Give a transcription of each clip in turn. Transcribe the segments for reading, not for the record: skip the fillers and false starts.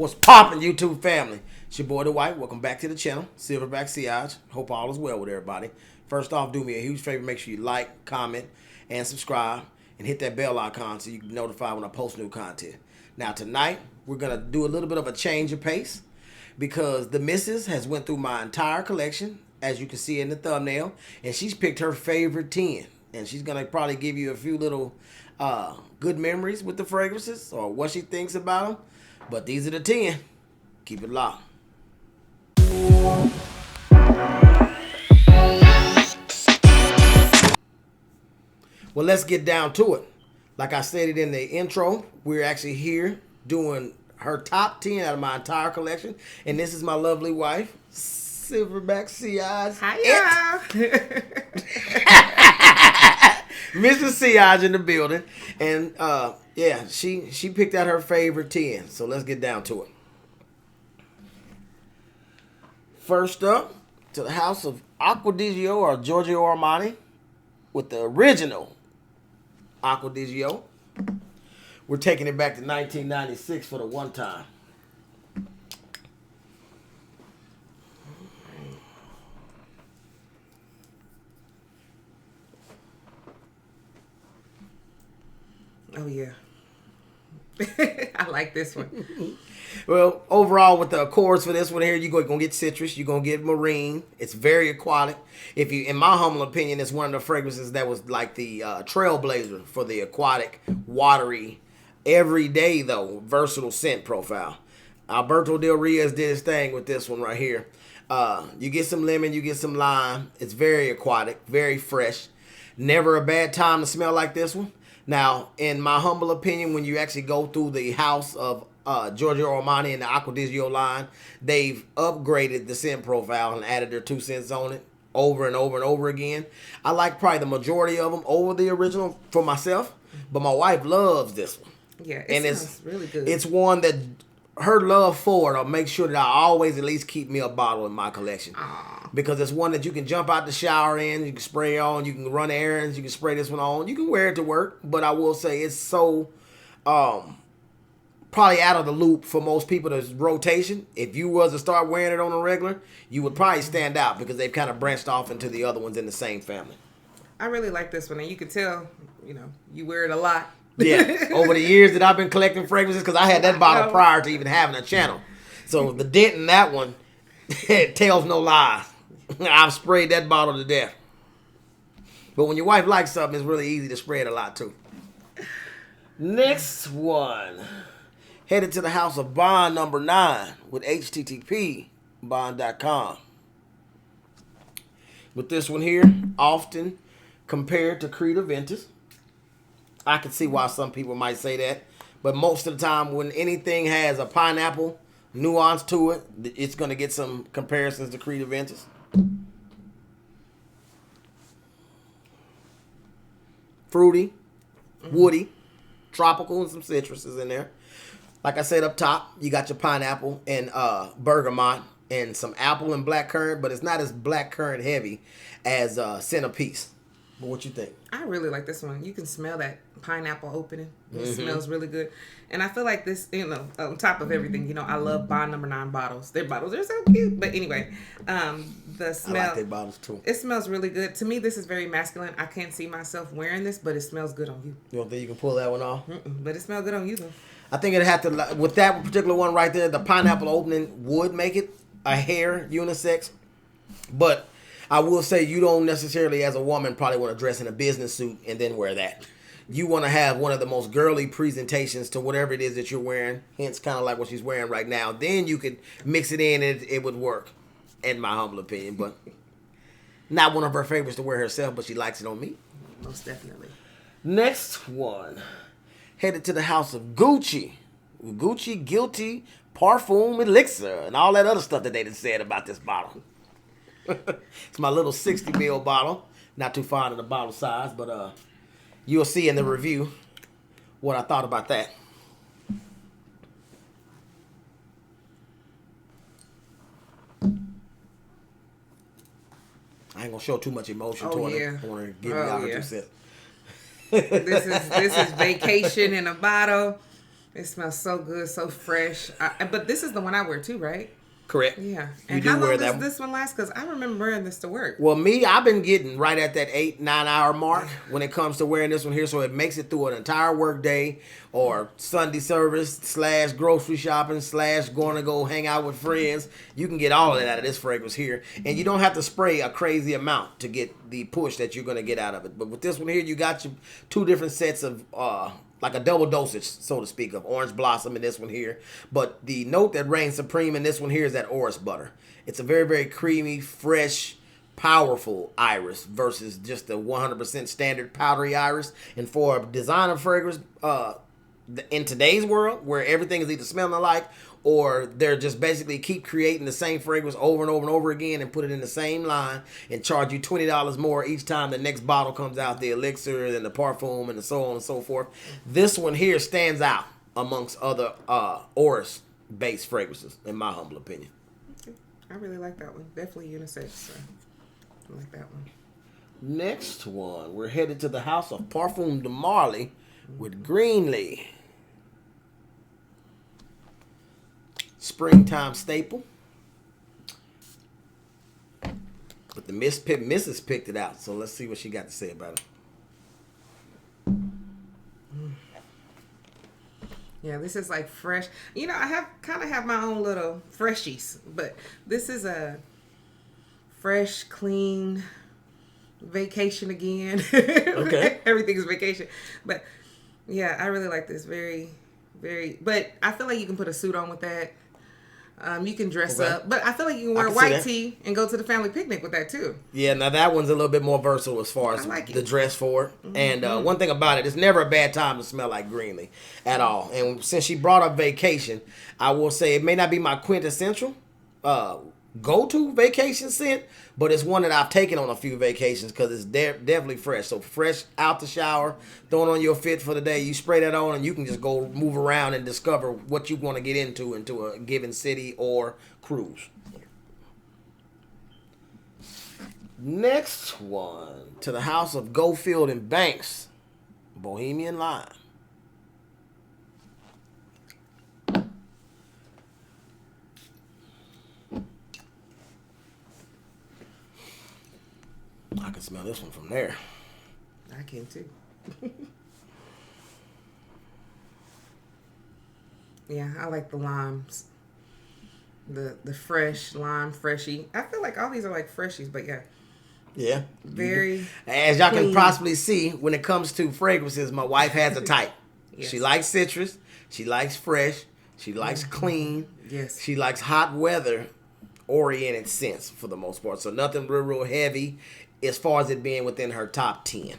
What's poppin', YouTube family? It's your boy The White. Welcome back to the channel, Silverback Sillage. Hope all is well with everybody. First off, do me a huge favor. Make sure you like, comment, and subscribe. And hit that bell icon so you can be notified when I post new content. Now, tonight, we're going to do a little bit of a change of pace because the missus has went through my entire collection, as you can see in the thumbnail, and she's picked her favorite 10. And she's going to probably give you a few little good memories with the fragrances or what she thinks about them. But these are the 10. Keep it locked. Well, let's get down to it. Like I said it in the intro, we're actually here doing her top 10 out of my entire collection. And this is my lovely wife, Silverback Sillage. Hi, Mrs. Sillage in the building. And yeah, she picked out her favorite 10. So let's get down to it. First up, to the house of Acqua Di Gio or Giorgio Armani with the original Acqua Di Gio. We're taking it back to 1996 for the one time. Oh, yeah. I like this one. Well, overall, with the accords for this one here, you're going to get citrus. You're going to get marine. It's very aquatic. If you, in my humble opinion, it's one of the fragrances that was like the trailblazer for the aquatic, watery, everyday, though, versatile scent profile. Alberto Del Rios did his thing with this one right here. You get some lemon, you get some lime. It's very aquatic, very fresh. Never a bad time to smell like this one. Now, in my humble opinion, when you actually go through the house of Giorgio Armani and the Acqua Di Gio line, they've upgraded the scent profile and added their 2 cents on it over and over and over again. I like probably the majority of them over the original for myself, but my wife loves this one. Yeah, it's really good. It's one that her love for it will make sure that I always at least keep me a bottle in my collection. Aww. Because it's one that you can jump out the shower in, you can spray on, you can run errands, you can spray this one on. You can wear it to work, but I will say it's so probably out of the loop for most people. There's rotation. If you was to start wearing it on a regular, you would probably stand out because they've kind of branched off into the other ones in the same family. I really like this one, and you can tell, you wear it a lot. Yeah, over the years that I've been collecting fragrances, because I had that bottle prior to even having a channel. So the dent in that one tells no lies. I've sprayed that bottle to death. But when your wife likes something, it's really easy to spray it a lot too. Next one. Headed to the house of Bond number 9 with http bond.com. With this one here, often compared to Creed Aventus. I can see why some people might say that. But most of the time, when anything has a pineapple nuance to it, it's going to get some comparisons to Creed Aventus. Fruity, woody, tropical, and some citruses in there. Like I said up top, you got your pineapple and bergamot and some apple and blackcurrant, but it's not as blackcurrant heavy as centerpiece. But what you think? I really like this one. You can smell that pineapple opening. It smells really good. And I feel like this, on top of everything, I love Bond number 9 bottles. Their bottles are so cute. But anyway, the smell. I like their bottles too. It smells really good. To me, this is very masculine. I can't see myself wearing this, but it smells good on you. You don't think you can pull that one off? But it smells good on you, though. I think it'd have to, with that particular one right there, the pineapple opening would make it a hair unisex. But I will say you don't necessarily, as a woman, probably want to dress in a business suit and then wear that. You want to have one of the most girly presentations to whatever it is that you're wearing, hence kind of like what she's wearing right now. Then you could mix it in and it would work, in my humble opinion. But not one of her favorites to wear herself, but she likes it on me. Most definitely. Next one. Headed to the house of Gucci. Gucci Guilty Parfum Elixir and all that other stuff that they done said about this bottle. It's my little 60 ml bottle. Not too fond of the bottle size, but you'll see in the review what I thought about that. I ain't gonna show too much emotion to her. I want to give you out 2 cents. This is vacation in a bottle. It smells so good, so fresh. But this is the one I wear too, right? Correct. Yeah. You And do how wear long that does one. this one last? Because I remember wearing this to work. Well, I've been getting right at that 8-9 hour mark when it comes to wearing this one here, so it makes it through an entire work day or Sunday service / grocery shopping / going to go hang out with friends. You can get all of that out of this fragrance here, and you don't have to spray a crazy amount to get the push that you're going to get out of it. But with this one here, you got your 2 different sets of like a double dosage, so to speak, of orange blossom in this one here. But the note that reigns supreme in this one here is that orris butter. It's a very, very creamy, fresh, powerful iris versus just the 100% standard powdery iris. And for a designer fragrance, in today's world, where everything is either smelling alike or they're just basically keep creating the same fragrance over and over and over again and put it in the same line and charge you $20 more each time the next bottle comes out, the Elixir and the Parfum and so on and so forth. This one here stands out amongst other orris-based fragrances, in my humble opinion. Okay. I really like that one. Definitely unisex. So I like that one. Next one, we're headed to the house of Parfum de Marley with Greenley. Springtime staple. But the Mrs. picked it out, so let's see what she got to say about it. Yeah, this is like fresh. You know, I kind of have my own little freshies, but this is a fresh, clean vacation again. Okay. Everything is vacation. But yeah, I really like this. Very, very. But I feel like you can put a suit on with that. You can dress up, but I feel like you can wear a white tee and go to the family picnic with that too. Yeah, now that one's a little bit more versatile as far as the dress for it. Mm-hmm. And one thing about it, it's never a bad time to smell like Greenley at all. And since she brought up vacation, I will say it may not be my quintessential go-to vacation scent, but it's one that I've taken on a few vacations because it's definitely fresh. So fresh out the shower, throwing on your fit for the day, you spray that on and you can just go move around and discover what you want to get into a given city or cruise. Next one, to the house of Goldfield and Banks, Bohemian Lime. I can smell this one from there. I can too. Yeah, I like the limes. The fresh lime, freshy. I feel like all these are like freshies, but yeah. Yeah. Very As y'all clean. can possibly see, when it comes to fragrances, my wife has a type. Yes. She likes citrus. She likes fresh. She likes clean. Yes. She likes hot weather oriented scents for the most part. So nothing real heavy as far as it being within her top 10.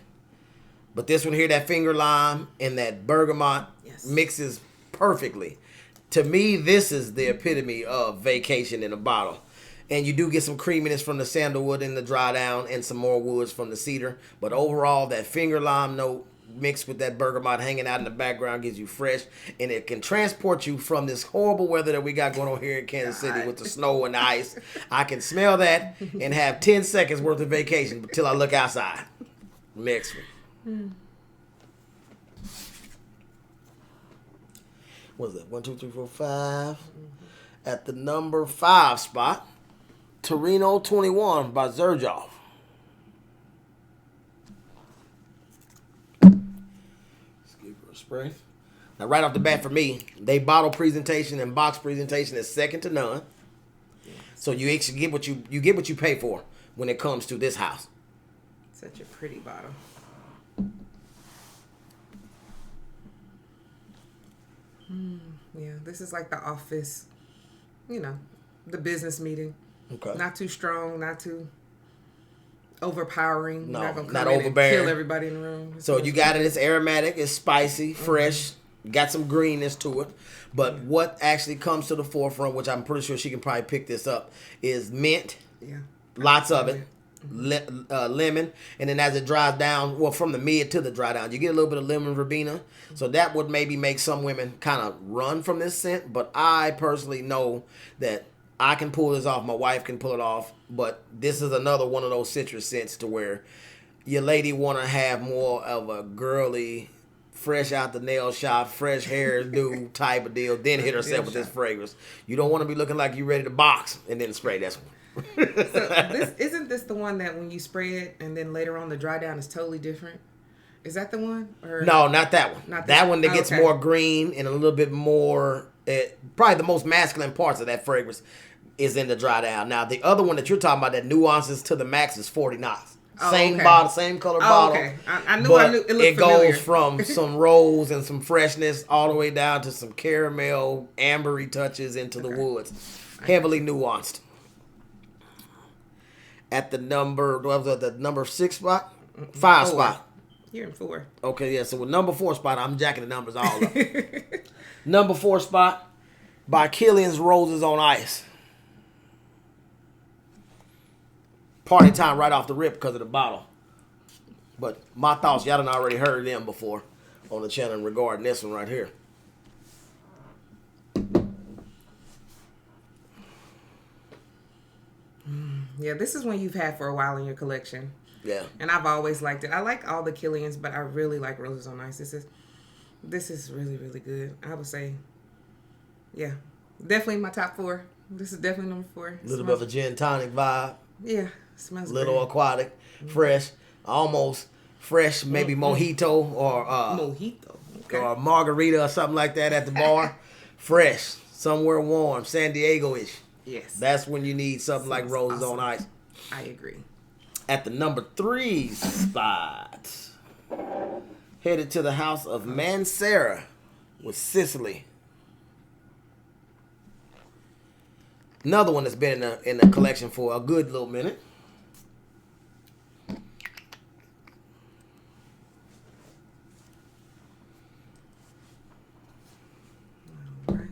But this one here, that finger lime and that bergamot mixes perfectly. To me, this is the epitome of vacation in a bottle. And you do get some creaminess from the sandalwood in the dry down and some more woods from the cedar. But overall, that finger lime note mixed with that bergamot hanging out in the background gives you fresh. And it can transport you from this horrible weather that we got going on here in Kansas City with the snow and the ice. I can smell that and have 10 seconds worth of vacation until I look outside. Next one. What is it? 1, 2, 3, 4, 5. At the number 5 spot, Torino 21 by Xerjoff. Let's give her a spray. Now, right off the bat for me, they bottle presentation and box presentation is second to none. So you actually get what you pay for when it comes to this house. Such a pretty bottle. Yeah, this is like the office, the business meeting. Okay. Not too strong, not too overpowering. No, not gonna come not in overbearing. and kill everybody in the room. So you got it. It's aromatic. It's spicy, fresh. Got some greenness to it. But what actually comes to the forefront, which I'm pretty sure she can probably pick this up, is mint. Yeah. Lots of it. Lemon. And then as it dries down, well, from the mid to the dry down, you get a little bit of lemon verbena. So that would maybe make some women kind of run from this scent. But I personally know that I can pull this off. My wife can pull it off. But this is another one of those citrus scents to where your lady want to have more of a girly fresh out the nail shop, fresh hairdo type of deal, then hit herself with this fragrance. You don't want to be looking like you ready to box and then spray this one. So isn't this the one that when you spray it and then later on the dry down is totally different? Is that the one? Or no, not that one. Not that one that gets more green and a little bit more. Probably the most masculine parts of that fragrance is in the dry down. Now the other one that you're talking about, that nuances to the max, is 40 knots. Same bottle, same color bottle. Okay, I knew. It looked familiar. Goes from some rose and some freshness all the way down to some caramel, ambery touches into the woods. Heavily nuanced. At the number, what was it, the number 6 spot? 5 spot. You're in 4. Okay, yeah. So with number 4 spot, I'm jacking the numbers all up. Number 4 spot by Kilian Roses on Ice. Party time right off the rip because of the bottle. But my thoughts, y'all done already heard them before on the channel regarding this one right here. Yeah, this is one you've had for a while in your collection. Yeah. And I've always liked it. I like all the Kilians, but I really like Roses on Ice. This is really, really good. I would say, yeah, definitely my top 4. This is definitely number 4. A little bit of a gin tonic vibe. Yeah, smells little great. Aquatic, fresh, almost fresh, maybe mojito or okay. or margarita or something like that at the bar. Fresh, somewhere warm, San Diego-ish. Yes. That's when you need something like Roses on Ice. I agree. At the number 3 spot, headed to the house of Mancera with Sicily. Another one that's been in the collection for a good little minute. All right.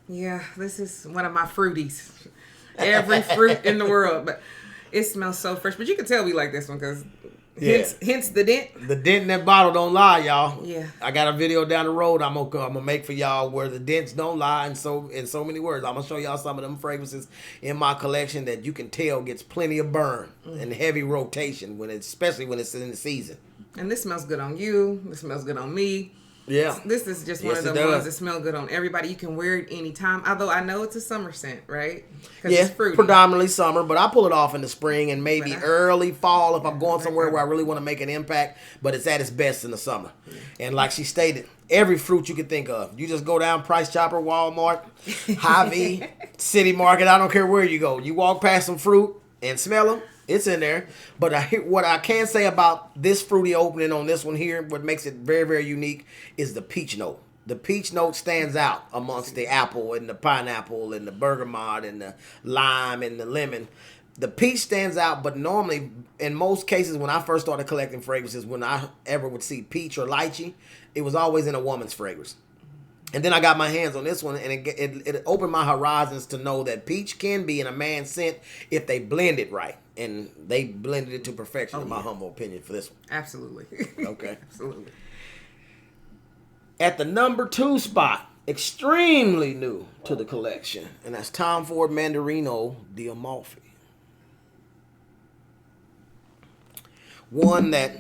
Yeah, this is one of my fruities. Every fruit in the world, but it smells so fresh. But you can tell we like this one because hence the dent. The dent in that bottle don't lie, y'all. Yeah. I got a video down the road I'm gonna make for y'all where the dents don't lie in so many words. I'm gonna show y'all some of them fragrances in my collection that you can tell gets plenty of burn and heavy rotation especially when it's in the season. And this smells good on you. This smells good on me. Yeah. This is just one of the ones that smell good on everybody. You can wear it anytime. Although I know it's a summer scent, right? Yeah, it's fruity. predominantly summer, but I pull it off in the spring and maybe early fall if I'm going somewhere where I really want to make an impact, but it's at its best in the summer. Yeah. And like she stated, every fruit you can think of. You just go down Price Chopper, Walmart, Hy-Vee, City Market, I don't care where you go. You walk past some fruit and smell them. It's in there. But what I can say about this fruity opening on this one here, what makes it very, very unique, is the peach note. The peach note stands out amongst the apple and the pineapple and the bergamot and the lime and the lemon. The peach stands out, but normally, in most cases, when I first started collecting fragrances, when I ever would see peach or lychee, it was always in a woman's fragrance. And then I got my hands on this one, and it opened my horizons to know that peach can be in a man's scent if they blend it right. And they blended it to perfection, in my humble opinion, for this one. Absolutely. Okay. Absolutely. At the number 2 spot, extremely new to the collection, and that's Tom Ford Mandarino di Amalfi. One that,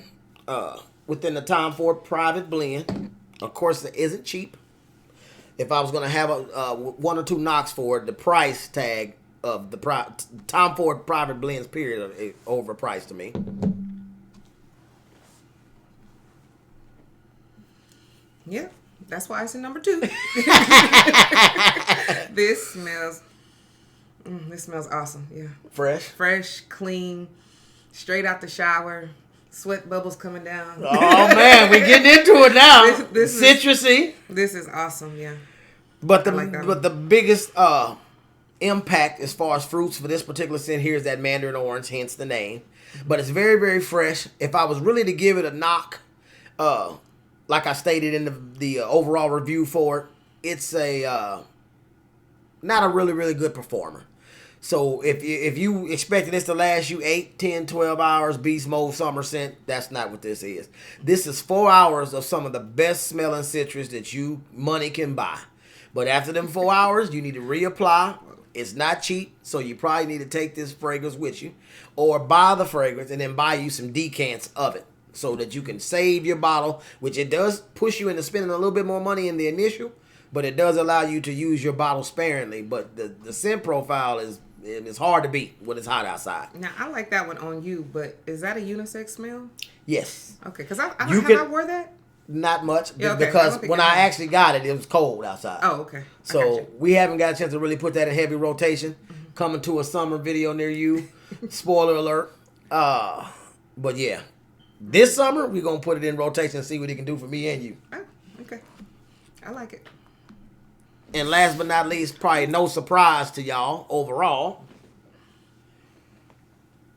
within the Tom Ford private blend, of course, it isn't cheap. If I was going to have a 1 or 2 knocks for it, the price tag of the Tom Ford private blends period is overpriced to me. Yeah, that's why it's in number 2. This smells awesome. Yeah, fresh, clean, straight out the shower. Sweat bubbles coming down. Oh man, we getting into it now. This citrusy. This is awesome. Yeah. But the biggest impact as far as fruits for this particular scent here is that mandarin orange, hence the name. But it's very, very fresh. If I was really to give it a knock, like I stated in the overall review for it, it's not a really, really good performer. So if you expected this to last you 8, 10, 12 hours, beast mode, summer scent, that's not what this is. This is 4 hours of some of the best smelling citrus that money can buy. But after them 4 hours, you need to reapply. It's not cheap, so you probably need to take this fragrance with you. Or buy the fragrance and then buy you some decants of it. so that you can save your bottle, which it does push you into spending a little bit more money in the initial, but it does allow you to use your bottle sparingly. But the scent profile is hard to beat when it's hot outside. Now, I like that one on you, but is that a unisex smell? Yes. Okay, because I wore that? Not much, Yeah, okay. because when I actually got it, it was cold outside. Oh, okay. So we haven't got a chance to really put that in heavy rotation. Coming to a summer video near you. Spoiler alert. But yeah, this summer we're gonna put it in rotation and see what it can do for me and you. Oh, okay. I like it. And last but not least, probably no surprise to y'all overall,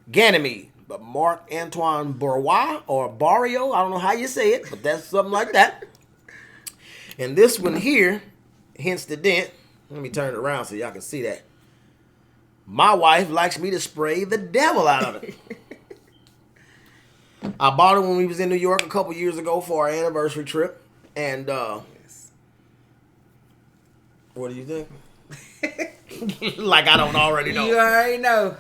Ganymede, but Marc-Antoine Barrois or Barrio, I don't know how you say it, but that's something like that. And this one here, hence the dent. Let me turn it around so y'all can see that. My wife likes me to spray the devil out of it. I bought it when we was in New York a couple years ago for our anniversary trip. And Yes. what do you think? Like I don't already know. You already know.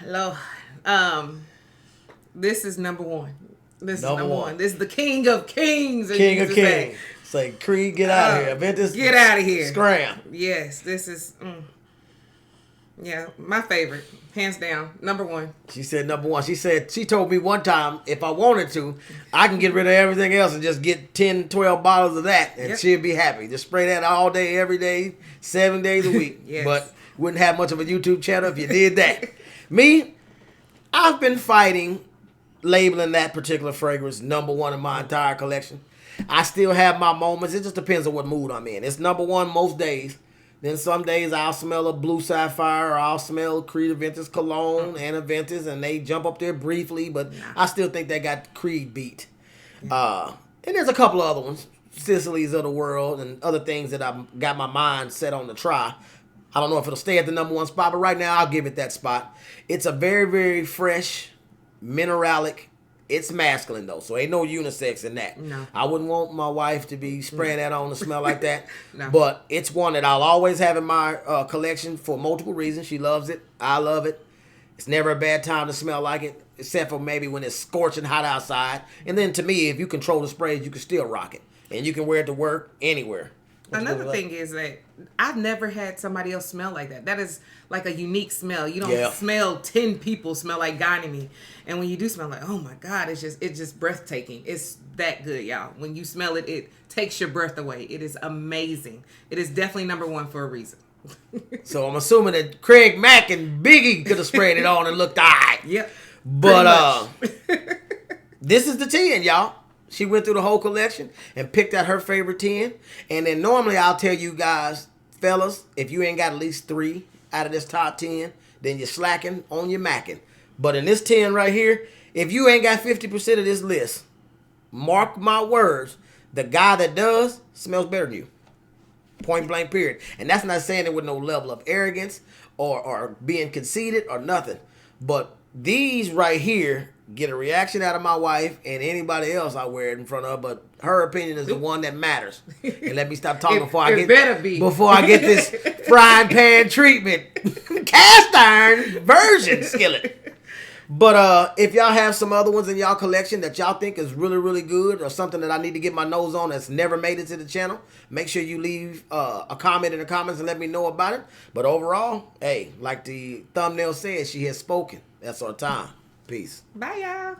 Lord. This is number one. This is number one. This is the king of kings. King of kings. Say, Creed, get out of here. Aventus, get out of here. Scram. Yes, this is, yeah, my favorite. Hands down. Number one. She said number one. She told me one time, if I wanted to, I can get rid of everything else and just get 10, 12 bottles of that, and she'll be happy. Just spray that all day, every day, 7 days a week. Yes. But wouldn't have much of a YouTube channel if you did that. Me, I've been fighting labeling that particular fragrance number one in my entire collection. I still have my moments. It just depends on what mood I'm in. It's number one most days. Then some days I'll smell a Blue Sapphire or I'll smell Creed Aventus Cologne and Aventus, and they jump up there briefly, but I still think they got Creed beat. And there's a couple of other ones, Sicily's of the world and other things that I've got my mind set on to try. I don't know if it'll stay at the number one spot, but right now I'll give it that spot. It's a very, very fresh, mineralic. It's masculine, though, so ain't no unisex in that. No. I wouldn't want my wife to be spraying that on to smell like that. No. But it's one that I'll always have in my collection for multiple reasons. She loves it. I love it. It's never a bad time to smell like it, except for maybe when it's scorching hot outside. And then to me, if you control the sprays, you can still rock it. And you can wear it to work anywhere. Another thing is that I've never had somebody else smell like that. That is like a unique smell. You don't smell 10 people smell like Ganymede. And when you do smell like, oh my God, it's just breathtaking. It's that good, y'all. When you smell it, it takes your breath away. It is amazing. It is definitely number one for a reason. So I'm assuming that Craig Mack and Biggie could have sprayed it on and looked all right. Yep. But this is the 10, y'all. She went through the whole collection and picked out her favorite 10. And then normally I'll tell you guys, fellas, if you ain't got at least 3 out of this top 10, then you're slacking on your macking. But in this 10 right here, if you ain't got 50% of this list, mark my words, the guy that does smells better than you. Point blank period. And that's not saying it with no level of arrogance or being conceited or nothing. But these right here get a reaction out of my wife and anybody else I wear it in front of, but her opinion is the one that matters. And let me stop talking before I get this frying pan treatment cast iron version skillet. But if y'all have some other ones in y'all collection that y'all think is really, really good or something that I need to get my nose on that's never made it to the channel, make sure you leave a comment in the comments and let me know about it. But overall, hey, like the thumbnail says, she has spoken. That's our time. Peace. Bye, y'all.